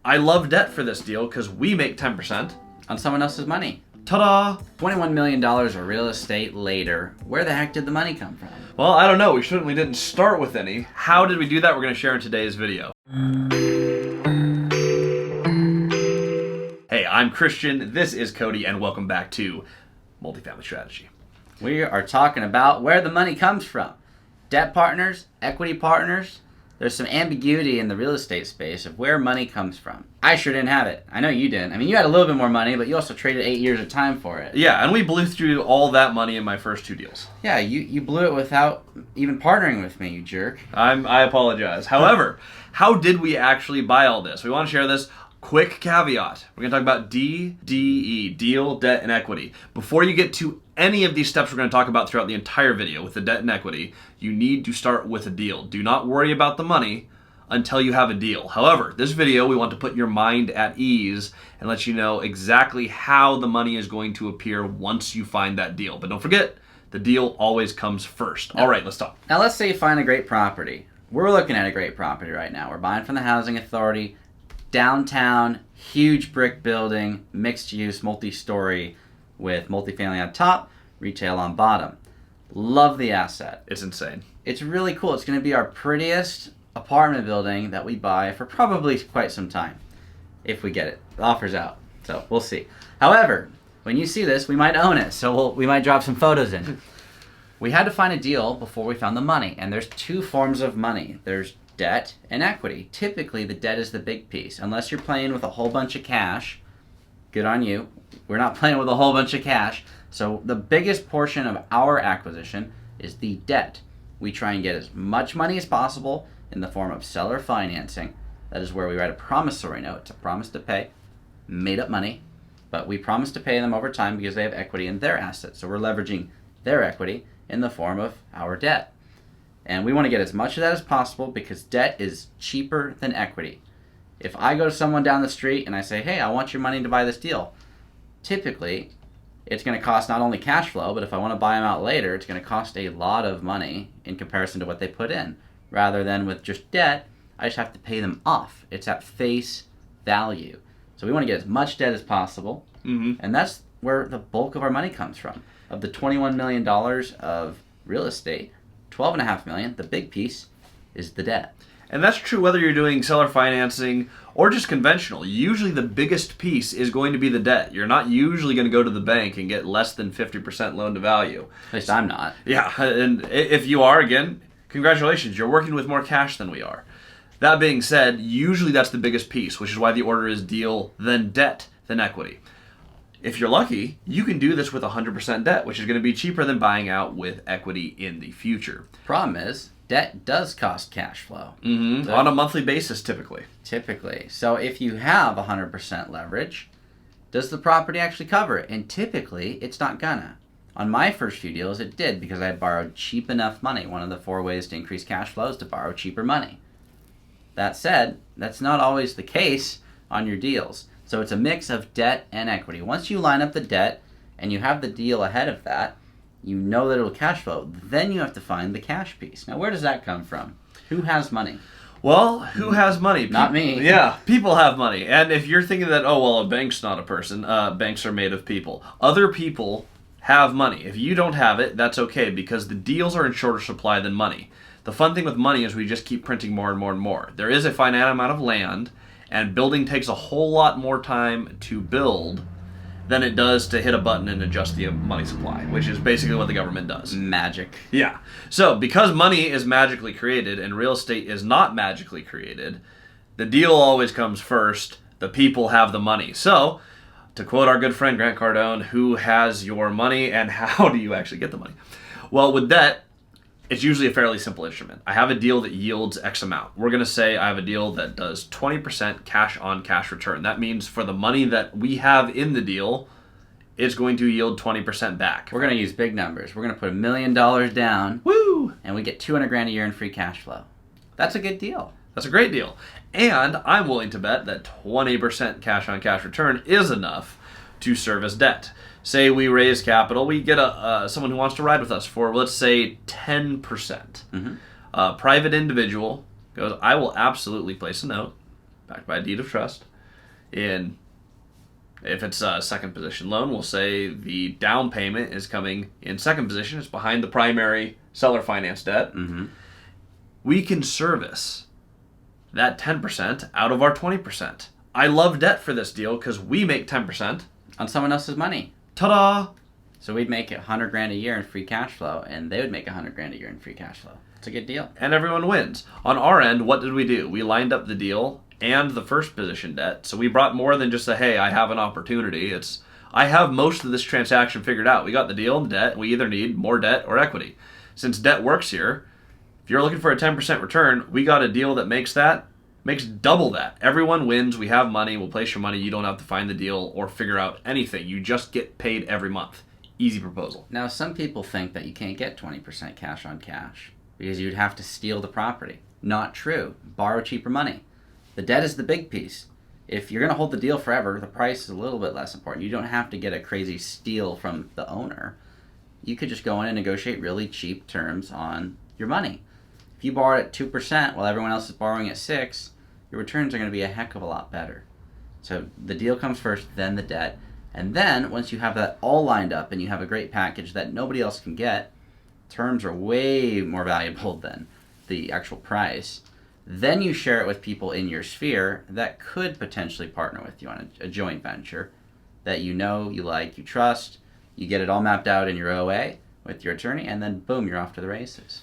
I love debt for this deal because we make 10% on someone else's money. Ta-da! $21 million of real estate later. Where the heck did the money come from? Well, I don't know. We certainly didn't start with any. How did we do that? We're going to share in today's video. Hey, I'm Christian. This is Cody, and welcome back to Multifamily Strategy. We are talking about where the money comes from. Debt partners, equity partners. There's some ambiguity in the real estate space of where money comes from. I sure didn't have it. I know you didn't. I mean, you had a little bit more money, but you also traded 8 years of time for it. Yeah, and we blew through all that money in my first two deals. Yeah, you blew it without even partnering with me, you jerk. I apologize. However, how did we actually buy all this? We want to share this. Quick caveat. We're going to talk about DDE, deal, debt, and equity. Before you get to any of these steps we're going to talk about throughout the entire video with the debt and equity, you need to start with a deal. Do not worry about the money until you have a deal. However, this video, we want to put your mind at ease and let you know exactly how the money is going to appear once you find that deal. But don't forget, the deal always comes first. All right, let's talk. Now, let's say you find a great property. We're looking at a great property right now. We're buying from the Housing Authority. Downtown, huge brick building, mixed use, multi-story with multifamily on top, retail on bottom. Love the asset. It's insane. It's really cool. It's going to be our prettiest apartment building that we buy for probably quite some time. If we get it. The offer's out. So we'll see. However, when you see this, we might own it. So we might drop some photos in. We had to find a deal before we found the money. And there's two forms of money. There's debt and equity. Typically, the debt is the big piece. Unless you're playing with a whole bunch of cash, good on you. We're not playing with a whole bunch of cash. So the biggest portion of our acquisition is the debt. We try and get as much money as possible in the form of seller financing. That is where we write a promissory note. It's a promise to pay, made up money, but we promise to pay them over time because they have equity in their assets. So we're leveraging their equity in the form of our debt. And we want to get as much of that as possible because debt is cheaper than equity. If I go to someone down the street and I say, hey, I want your money to buy this deal, typically it's going to cost not only cash flow, but if I want to buy them out later, it's going to cost a lot of money in comparison to what they put in. Rather than with just debt, I just have to pay them off. It's at face value. So we want to get as much debt as possible. Mm-hmm. And that's where the bulk of our money comes from. Of the $21 million of real estate, $12.5 million, the big piece, is the debt. And that's true whether you're doing seller financing or just conventional. Usually the biggest piece is going to be the debt. You're not usually going to go to the bank and get less than 50% loan to value. At least I'm not. Yeah, and if you are, again, congratulations. You're working with more cash than we are. That being said, usually that's the biggest piece, which is why the order is deal, then debt, then equity. If you're lucky, you can do this with 100% debt, which is going to be cheaper than buying out with equity in the future. Problem is, debt does cost cash flow. Mm-hmm. So on a monthly basis, typically. Typically. So if you have 100% leverage, does the property actually cover it? And typically, it's not gonna. On my first few deals, it did because I had borrowed cheap enough money. One of the 4 ways to increase cash flow is to borrow cheaper money. That said, that's not always the case on your deals. So it's a mix of debt and equity. Once you line up the debt and you have the deal ahead of that, you know that it'll cash flow. Then you have to find the cash piece. Now, where does that come from? Who has money? Well, who has money? Not me. Yeah, people have money. And if you're thinking that, oh, well, a bank's not a person, banks are made of people. Other people have money. If you don't have it, that's okay because the deals are in shorter supply than money. The fun thing with money is we just keep printing more and more and more. There is a finite amount of land, and building takes a whole lot more time to build than it does to hit a button and adjust the money supply, which is basically what the government does. Magic. Yeah. So because money is magically created and real estate is not magically created, the deal always comes first. The people have the money. So, to quote our good friend Grant Cardone, who has your money and how do you actually get the money? Well, with debt, it's usually a fairly simple instrument. I have a deal that yields X amount. We're going to say I have a deal that does 20% cash on cash return. That means for the money that we have in the deal, it's going to yield 20% back. We're going to use big numbers. We're going to put $1 million down. Woo! And we get $200,000 a year in free cash flow. That's a good deal. That's a great deal. And I'm willing to bet that 20% cash on cash return is enough to service debt. Say we raise capital, we get someone who wants to ride with us for, let's say, 10%. Mm-hmm. A private individual goes, I will absolutely place a note, backed by a deed of trust, If it's a second position loan, we'll say the down payment is coming in second position. It's behind the primary seller finance debt. Mm-hmm. We can service that 10% out of our 20%. I love debt for this deal because we make 10% on someone else's money. Ta-da! So we'd make $100,000 a year in free cash flow, and they would make $100,000 a year in free cash flow. It's a good deal. And everyone wins. On our end, what did we do? We lined up the deal and the first position debt. So we brought more than just a, hey, I have an opportunity. It's, I have most of this transaction figured out. We got the deal and the debt. We either need more debt or equity. Since debt works here, if you're looking for a 10% return, we got a deal that makes double that. Everyone wins. We have money. We'll place your money. You don't have to find the deal or figure out anything. You just get paid every month. Easy proposal. Now, some people think that you can't get 20% cash on cash because you'd have to steal the property. Not true. Borrow cheaper money. The debt is the big piece. If you're going to hold the deal forever, the price is a little bit less important. You don't have to get a crazy steal from the owner. You could just go in and negotiate really cheap terms on your money. If you borrow it at 2% while everyone else is borrowing at 6%, your returns are going to be a heck of a lot better. So the deal comes first, then the debt. And then once you have that all lined up and you have a great package that nobody else can get, terms are way more valuable than the actual price. Then you share it with people in your sphere that could potentially partner with you on a joint venture that you know, you like, you trust. You get it all mapped out in your OA with your attorney, and then boom, you're off to the races.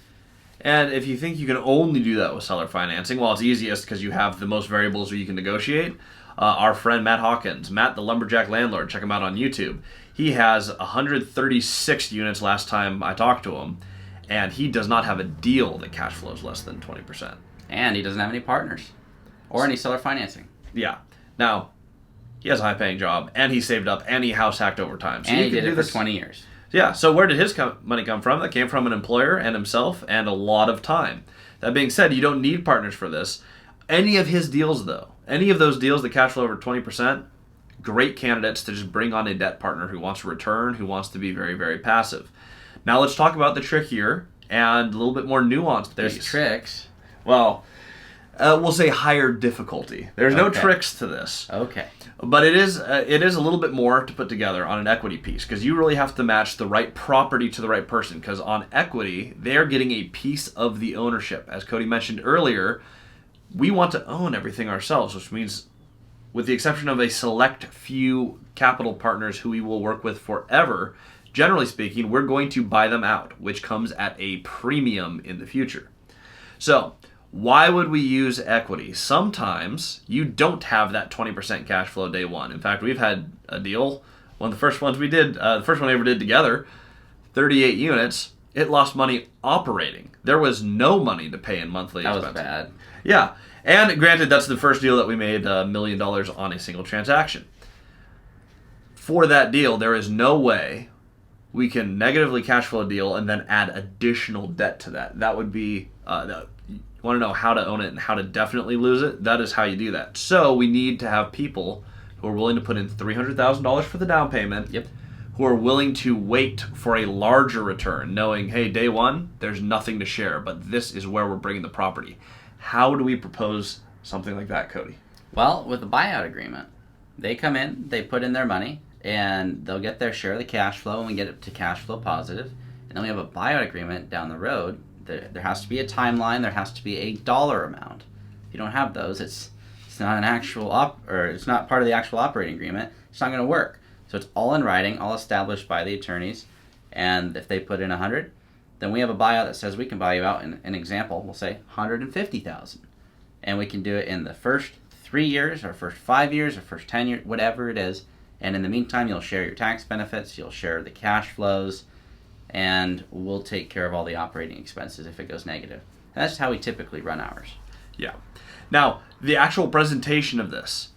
And if you think you can only do that with seller financing, well, it's easiest because you have the most variables where you can negotiate. Our friend Matt Hawkins, Matt the Lumberjack Landlord, check him out on YouTube. He has 136 units last time I talked to him, and he does not have a deal that cash flows less than 20%. And he doesn't have any partners or any seller financing. Yeah. Now, he has a high-paying job, and he saved up, and he house hacked over time. So and he did it for 20 years. Yeah, so where did his money come from? That came from an employer and himself and a lot of time. That being said, you don't need partners for this. Any of his deals, though, any of those deals that cash flow over 20%, great candidates to just bring on a debt partner who wants to return, who wants to be very, very passive. Now let's talk about the trickier and a little bit more nuanced There's piece. tricks. Well, we'll say higher difficulty. There's no tricks to this. Okay. But it is a little bit more to put together on an equity piece because you really have to match the right property to the right person because on equity, they're getting a piece of the ownership. As Cody mentioned earlier, we want to own everything ourselves, which means with the exception of a select few capital partners who we will work with forever, generally speaking, we're going to buy them out, which comes at a premium in the future. So, why would we use equity? Sometimes you don't have that 20% cash flow day one. In fact, we've had a deal, one of the first ones we did, the first one we ever did together, 38 units, it lost money operating. There was no money to pay in monthly expenses. That was bad. Yeah, and granted, that's the first deal that we made $1 million on a single transaction. For that deal, there is no way we can negatively cash flow a deal and then add additional debt to that. That would be... You want to know how to own it and how to definitely lose it? That is how you do that. So we need to have people who are willing to put in $300,000 for the down payment, who are willing to wait for a larger return, knowing, hey, day one, there's nothing to share, but this is where we're bringing the property. How do we propose something like that, Cody? Well, with a buyout agreement, they come in, they put in their money, and they'll get their share of the cash flow, and we get it to cash flow positive. And then we have a buyout agreement down the road. There has to be a timeline. There has to be a dollar amount. If you don't have those, it's not an actual it's not part of the actual operating agreement. It's not going to work. So it's all in writing, all established by the attorneys. And if they put in 100, then we have a buyout that says we can buy you out. In an example, we'll say 150,000, and we can do it in the first 3 years, or first 5 years, or first 10 years, whatever it is. And in the meantime, you'll share your tax benefits. You'll share the cash flows. And we'll take care of all the operating expenses if it goes negative. And that's how we typically run ours. Yeah. Now, the actual presentation of this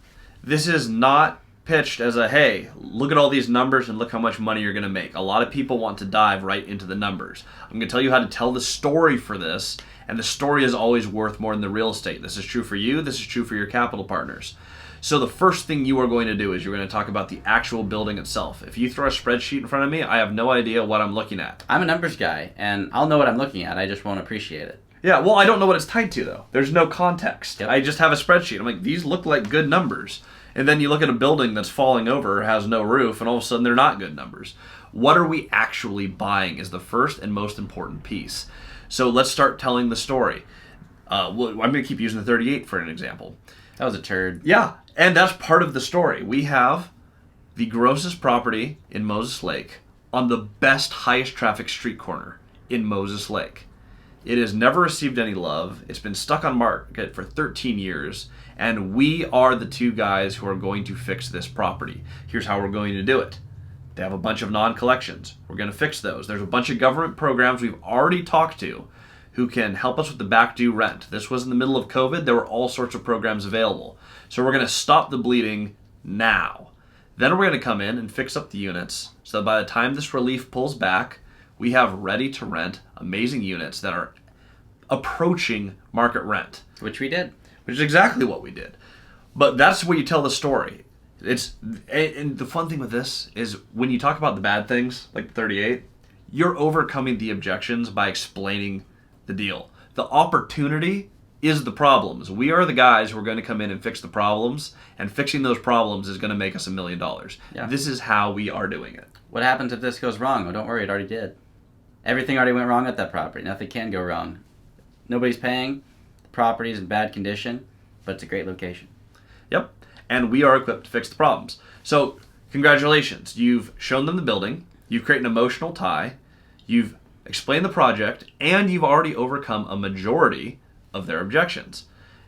is not pitched as a, hey, look at all these numbers and look how much money you're going to make. A lot of people want to dive right into the numbers. I'm going to tell you how to tell the story for this, and the story is always worth more than the real estate. This is true for you. This is true for your capital partners. So the first thing you are going to do is you're going to talk about the actual building itself. If you throw a spreadsheet in front of me, I have no idea what I'm looking at. I'm a numbers guy, and I'll know what I'm looking at. I just won't appreciate it. Yeah, well, I don't know what it's tied to, though. There's no context. Yep. I just have a spreadsheet. I'm like, these look like good numbers. And then you look at a building that's falling over, has no roof, and all of a sudden they're not good numbers. What are we actually buying is the first and most important piece. So let's start telling the story. I'm going to keep using the 38 for an example. That was a turd. Yeah, and that's part of the story. We have the grossest property in Moses Lake on the best, highest traffic street corner in Moses Lake. It has never received any love. It's been stuck on market for 13 years, and we are the two guys who are going to fix this property. Here's how we're going to do it. They have a bunch of non-collections. We're going to fix those. There's a bunch of government programs we've already talked to who can help us with the back due rent. This was in the middle of COVID. There were all sorts of programs available. So we're going to stop the bleeding now. Then we're going to come in and fix up the units so that by the time this relief pulls back, we have ready to rent amazing units that are approaching market rent. Which we did. Which is exactly what we did. But that's where you tell the story. And the fun thing with this is when you talk about the bad things, like the 38, you're overcoming the objections by explaining the deal. The opportunity is the problems. We are the guys who are going to come in and fix the problems, and fixing those problems is going to make us $1 million. Yeah. This is how we are doing it. What happens if this goes wrong? Oh, don't worry, it already did. Everything already went wrong at that property. Nothing can go wrong. Nobody's paying. The property is in bad condition, but it's a great location. Yep. And we are equipped to fix the problems. So, congratulations. You've shown them the building. You've created an emotional tie. You've explained the project, and you've already overcome a majority of their objections.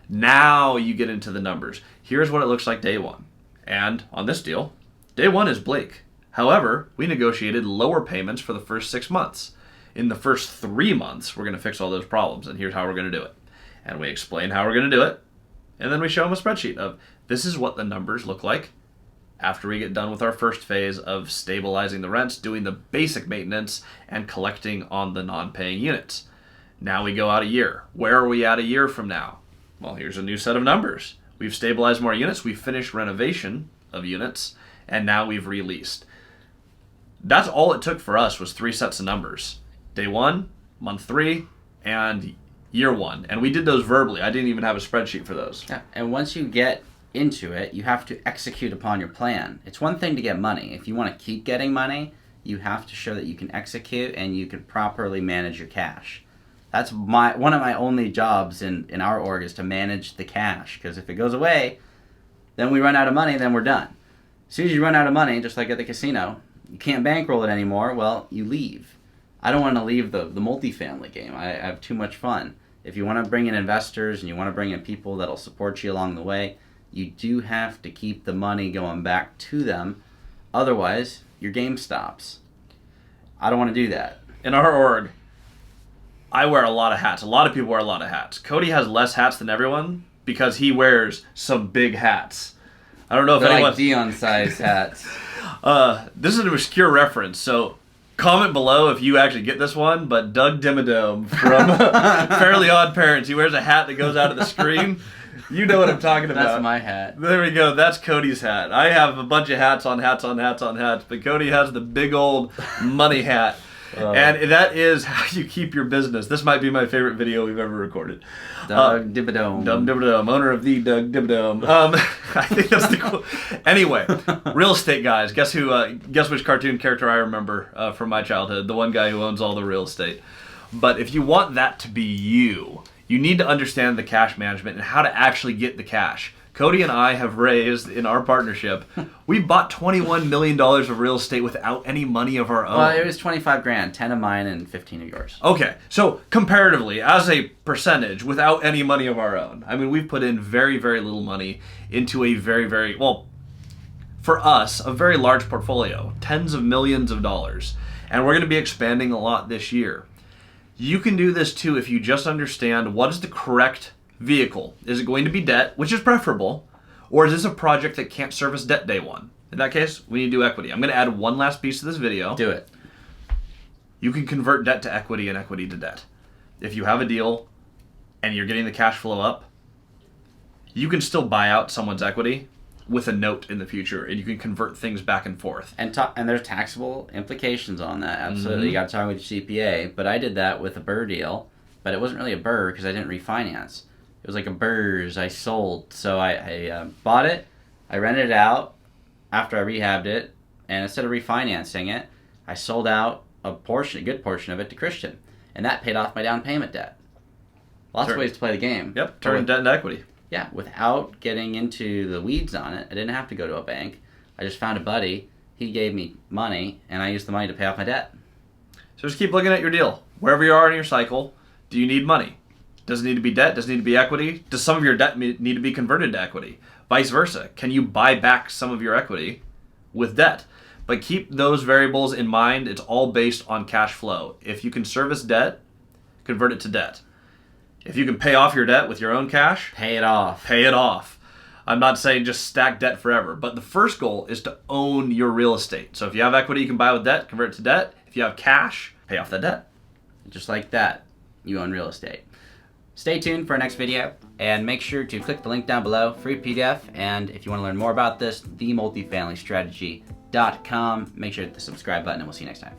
Now you get into the numbers. Here's what it looks like day one. And on this deal, day one is bleak. However, we negotiated lower payments for the first 6 months. In the first 3 months, we're going to fix all those problems, and here's how we're going to do it. And we explain how we're going to do it, and then we show them a spreadsheet of this is what the numbers look like after we get done with our first phase of stabilizing the rents, doing the basic maintenance, and collecting on the non-paying units. Now we go out a year. Where are we at a year from now? Well, here's a new set of numbers. We've stabilized more units, we've finished renovation of units, and now we've released. That's all it took for us was 3 sets of numbers. Day 1, month 3, and year 1. And we did those verbally. I didn't even have a spreadsheet for those. Yeah. And once you get into it, you have to execute upon your plan. It's one thing to get money. If you want to keep getting money, you have to show that you can execute and you can properly manage your cash. That's one of my only jobs in our org is to manage the cash. Because if it goes away, then we run out of money, then we're done. As soon as you run out of money, just like at the casino, you can't bankroll it anymore, well, you leave. I don't want to leave the multifamily game. I have too much fun. If you want to bring in investors and you want to bring in people that'll support you along the way, you do have to keep the money going back to them. Otherwise, your game stops. I don't want to do that. In our org, I wear a lot of hats. A lot of people wear a lot of hats. Cody has less hats than everyone because he wears some big hats. I don't know if They're anyone... like Dion-sized hats. This is an obscure reference, so comment below if you actually get this one, but Doug Dimmadome from Fairly Odd Parents, he wears a hat that goes out of the screen. You know what I'm talking about. That's my hat. There we go. That's Cody's hat. I have a bunch of hats on hats on hats on hats, but Cody has the big old money hat. And that is how you keep your business. This might be my favorite video we've ever recorded. Doug Dimmadome. Doug Dimmadome, owner of the Doug Dimmadome. I think that's the cool. Anyway, real estate guys. Guess which cartoon character I remember from my childhood? The one guy who owns all the real estate. But if you want that to be you need to understand the cash management and how to actually get the cash. Cody and I have raised, in our partnership, we bought $21 million of real estate without any money of our own. Well, it was 25 grand, 10 of mine and 15 of yours. Okay, so comparatively, as a percentage, without any money of our own, I mean, we've put in very, very little money into a very, very, well, for us, a very large portfolio, tens of millions of dollars. And we're going to be expanding a lot this year. You can do this too if you just understand what is the correct vehicle. Is it going to be debt, which is preferable, or is this a project that can't service debt day one? In that case, we need to do equity. I'm going to add one last piece to this video. Do it. You can convert debt to equity and equity to debt. If you have a deal and you're getting the cash flow up, you can still buy out someone's equity with a note in the future, and you can convert things back and forth. And there's taxable implications on that. Absolutely. You got to talk with your CPA. But I did that with a BRRRR deal. but it wasn't really a burr because I didn't refinance. It was like a burrs I sold. So I bought it, I rented it out after I rehabbed it, and instead of refinancing it, I sold out a good portion of it to Christian, and that paid off my down payment debt. Lots of ways to play the game. Yep, turn debt into equity. Yeah, without getting into the weeds on it. I didn't have to go to a bank. I just found a buddy. He gave me money, and I used the money to pay off my debt. So just keep looking at your deal. Wherever you are in your cycle, do you need money? Does it need to be debt? Does it need to be equity? Does some of your debt need to be converted to equity? Vice versa. Can you buy back some of your equity with debt? But keep those variables in mind. It's all based on cash flow. If you can service debt, convert it to debt. If you can pay off your debt with your own cash, pay it off. Pay it off. I'm not saying just stack debt forever, but the first goal is to own your real estate. So if you have equity you can buy with debt, convert it to debt. If you have cash, pay off that debt. Just like that, you own real estate. Stay tuned for our next video, and make sure to click the link down below, free PDF, and if you want to learn more about this, themultifamilystrategy.com. Make sure to hit the subscribe button, and we'll see you next time.